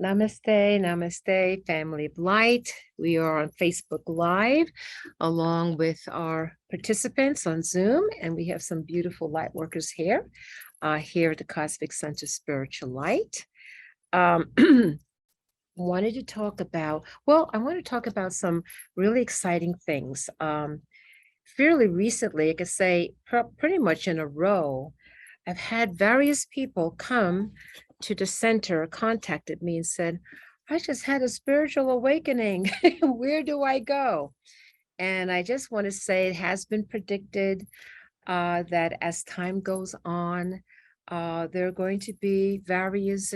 Namaste, namaste, family of light. We are on Facebook Live along with our participants on Zoom, and we have some beautiful light workers here at the Cosmic Center Spiritual Light. Um, wanted to talk about, I want to talk about some really exciting things. Fairly recently, I could say pretty much in a row, I've had various people come to the center, contacted me and said, I just had a spiritual awakening. Where do I go? And I just want to say it has been predicted that as time goes on, there are going to be various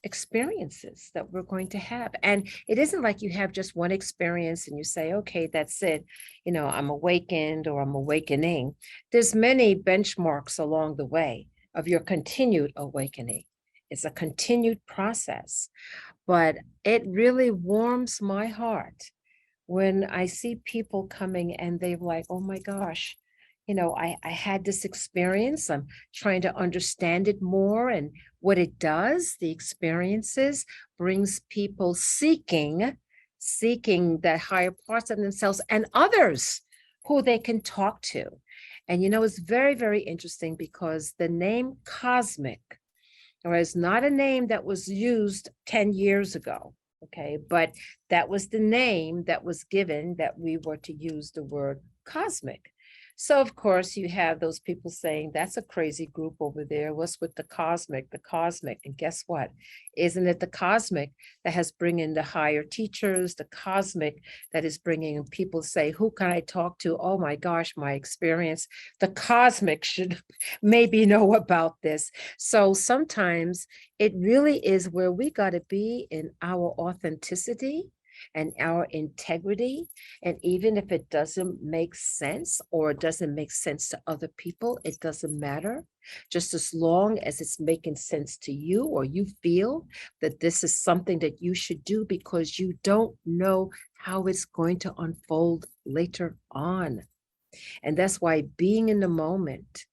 experiences that we're going to have. And it isn't like you have just one experience and you say, okay, that's it. I'm awakened or I'm awakening. There's many benchmarks along the way of your continued awakening. It's a continued process, but it really warms my heart when I see people coming and they're like, oh my gosh, I had this experience. I'm trying to understand it more. And what it does, the experiences brings people seeking that higher parts of themselves and others who they can talk to. And it's very, very interesting because the name cosmic, or is not a name that was used 10 years ago. Okay, but that was the name that was given that we were to use the word cosmic. So, of course, you have those people saying that's a crazy group over there. What's with the cosmic, the cosmic? And guess what? Isn't it the cosmic that has bringing the higher teachers, the cosmic that is bringing people say, who can I talk to? Oh my gosh, my experience. The cosmic should maybe know about this. So sometimes it really is where we got to be in our authenticity and our integrity. And even if it doesn't make sense or it doesn't make sense to other people, it doesn't matter. Just as long as it's making sense to you or you feel that this is something that you should do because you don't know how it's going to unfold later on. And that's why being in the moment,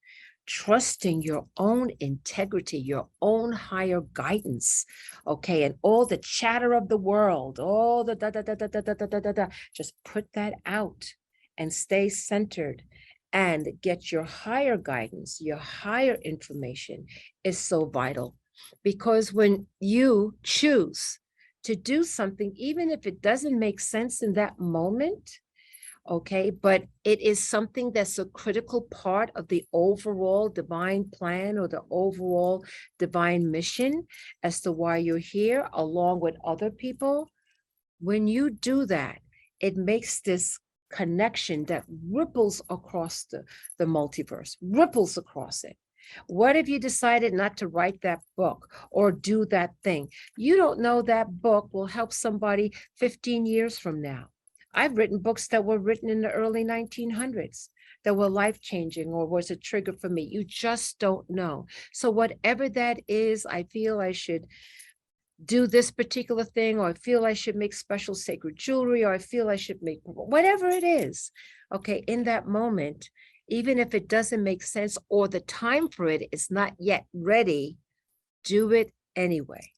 trusting your own integrity, your own higher guidance, okay, and all the chatter of the world, all the da da da da da da da da da, da, just put that out and stay centered and get your higher guidance, your higher information is so vital. Because when you choose to do something, even if it doesn't make sense in that moment, okay, but it is something that's a critical part of the overall divine plan or the overall divine mission as to why you're here, along with other people. When you do that, it makes this connection that ripples across the multiverse, ripples across it. What if you decided not to write that book or do that thing? You don't know that book will help somebody 15 years from now. I've written books that were written in the early 1900s that were life-changing or was a trigger for me. You just don't know. So whatever that is, I feel I should do this particular thing, or I feel I should make special sacred jewelry, or I feel I should make whatever it is. Okay, in that moment, even if it doesn't make sense or the time for it is not yet ready, do it anyway.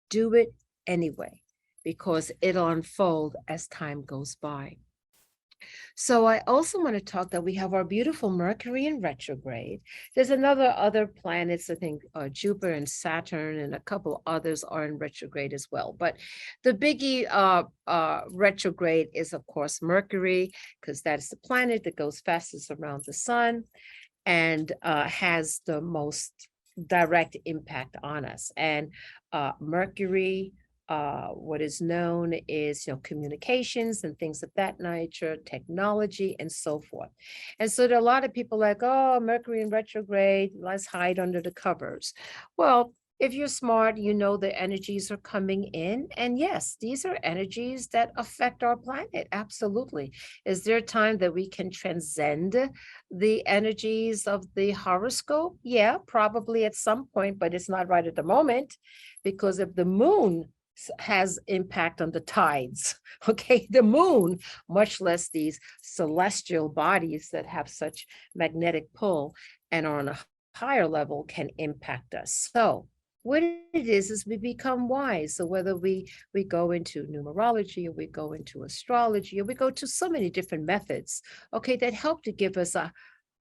Do it anyway, because it'll unfold as time goes by. So I also want to talk that we have our beautiful Mercury in retrograde. There's other planets, I think Jupiter and Saturn and a couple others are in retrograde as well. But the biggie retrograde is, of course, Mercury, because that's the planet that goes fastest around the sun and has the most direct impact on us. And Mercury, what is known is, communications and things of that nature, technology, and so forth. And so there are a lot of people like, oh, Mercury in retrograde, let's hide under the covers. Well, if you're smart, you know the energies are coming in. And yes, these are energies that affect our planet. Absolutely. Is there a time that we can transcend the energies of the horoscope? Yeah, probably at some point, but it's not right at the moment, because if the moon has impact on the tides, okay, the moon, much less these celestial bodies that have such magnetic pull and are on a higher level, can impact us. So What it is we become wise. So whether we go into numerology, or we go into astrology, or we go to so many different methods, okay, that help to give us a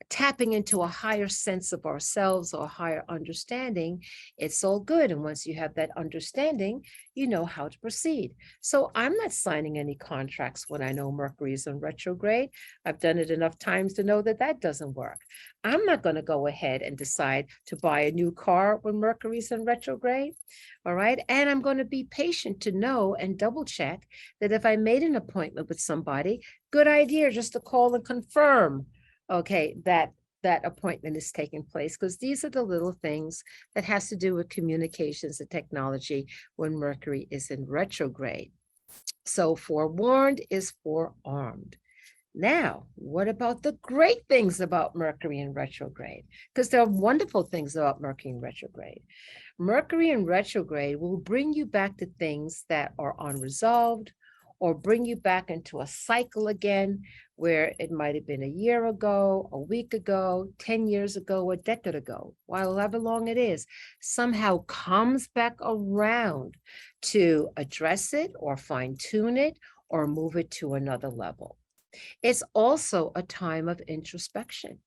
tapping into a higher sense of ourselves or higher understanding, it's all good. And once you have that understanding, you know how to proceed. So I'm not signing any contracts when I know Mercury is in retrograde. I've done it enough times to know that that doesn't work. I'm not going to go ahead and decide to buy a new car when Mercury's in retrograde. All right. And I'm going to be patient to know and double check that if I made an appointment with somebody, good idea just to call and confirm, okay, that appointment is taking place, because these are the little things that has to do with communications and technology when Mercury is in retrograde. So forewarned is forearmed. Now, what about the great things about Mercury in retrograde? Because there are wonderful things about Mercury in retrograde. Mercury in retrograde will bring you back to things that are unresolved, or bring you back into a cycle again where it might have been a year ago, a week ago, 10 years ago, a decade ago, however long it is, somehow comes back around to address it or fine tune it or move it to another level. It's also a time of introspection.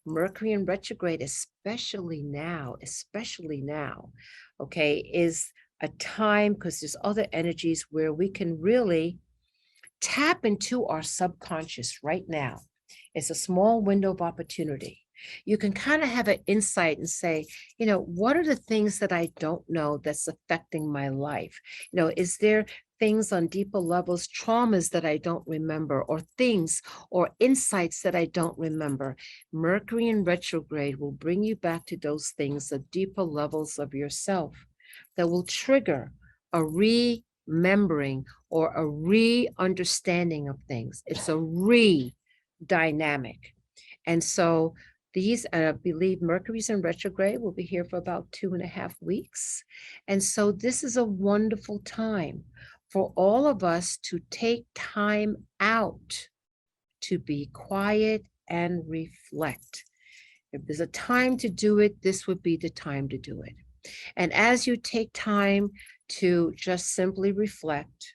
Mercury in retrograde, especially now, okay, is a time, because there's other energies where we can really tap into our subconscious right now. It's a small window of opportunity. You can kind of have an insight and say, what are the things that I don't know that's affecting my life? Is there things on deeper levels, traumas that I don't remember, or things or insights that I don't remember? Mercury in retrograde will bring you back to those things, the deeper levels of yourself, that will trigger a remembering or a re-understanding of things. It's a re-dynamic. And so these, I believe Mercury's in retrograde, will be here for about 2.5 weeks. And so this is a wonderful time for all of us to take time out to be quiet and reflect. If there's a time to do it, this would be the time to do it. And as you take time to just simply reflect,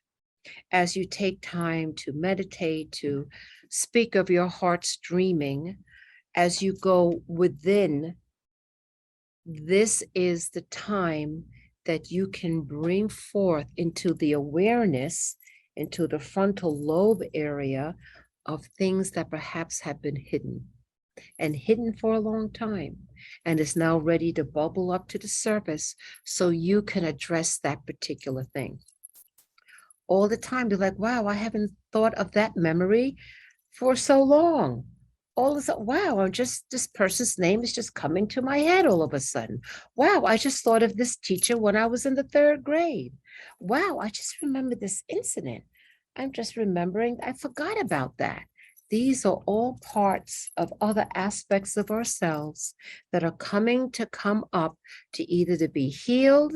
as you take time to meditate, to speak of your heart's dreaming, as you go within, this is the time that you can bring forth into the awareness, into the frontal lobe area, of things that perhaps have been hidden and hidden for a long time, and is now ready to bubble up to the surface so you can address that particular thing. All the time, they're like, wow, I haven't thought of that memory for so long. All of a sudden, wow, this person's name is just coming to my head all of a sudden. Wow, I just thought of this teacher when I was in the 3rd grade. Wow, I just remember this incident. I'm just remembering, I forgot about that. These are all parts of other aspects of ourselves that are coming to come up to either to be healed,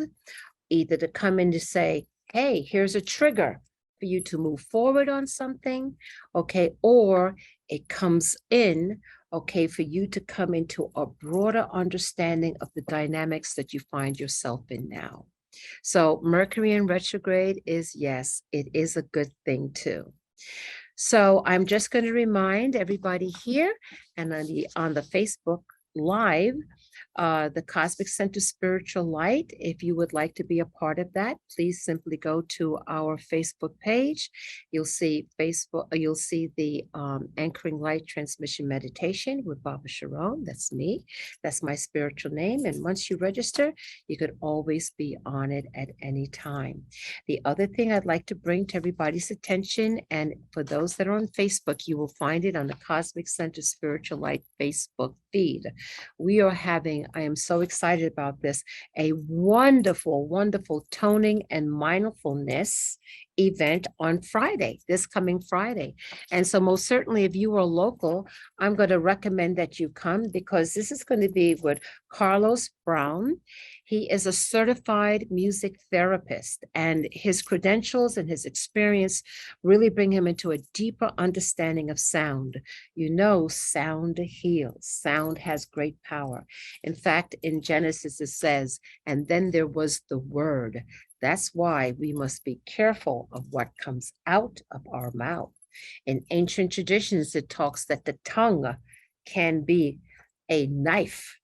either to come in to say, hey, here's a trigger for you to move forward on something, okay, or it comes in, okay, for you to come into a broader understanding of the dynamics that you find yourself in now. So Mercury in retrograde is, yes, it is a good thing too. So I'm just going to remind everybody here and on the Facebook Live, the Cosmic Center Spiritual Light. If you would like to be a part of that, please simply go to our Facebook page. You'll see the Anchoring Light Transmission Meditation with Baba Sharon. That's me. That's my spiritual name. And once you register, you could always be on it at any time. The other thing I'd like to bring to everybody's attention, and for those that are on Facebook, you will find it on the Cosmic Center Spiritual Light Facebook feed. We are having, I am so excited about this, a wonderful, wonderful toning and mindfulness event on Friday, this coming Friday. And so most certainly, if you are local, I'm going to recommend that you come, because this is going to be with Carlos Brown. He is a certified music therapist, and his credentials and his experience really bring him into a deeper understanding of sound. You know, sound heals, sound has great power. In fact, in Genesis, it says, and then there was the word. That's why we must be careful of what comes out of our mouth. In ancient traditions, it talks that the tongue can be a knife.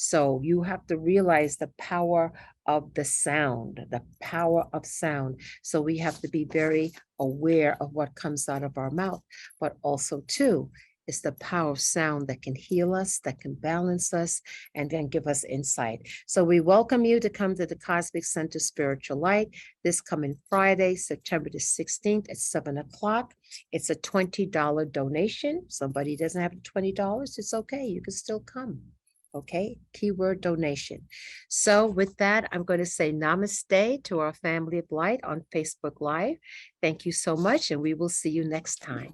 So you have to realize the power of the sound, the power of sound. So we have to be very aware of what comes out of our mouth, but also too, it's the power of sound that can heal us, that can balance us, and then give us insight. So we welcome you to come to the Cosmic Center Spiritual Light this coming Friday, September the 16th at 7 o'clock. It's a $20 donation. Somebody doesn't have $20, it's okay. You can still come. Okay, keyword donation. So with that, I'm going to say namaste to our family of light on Facebook Live. Thank you so much, and we will see you next time.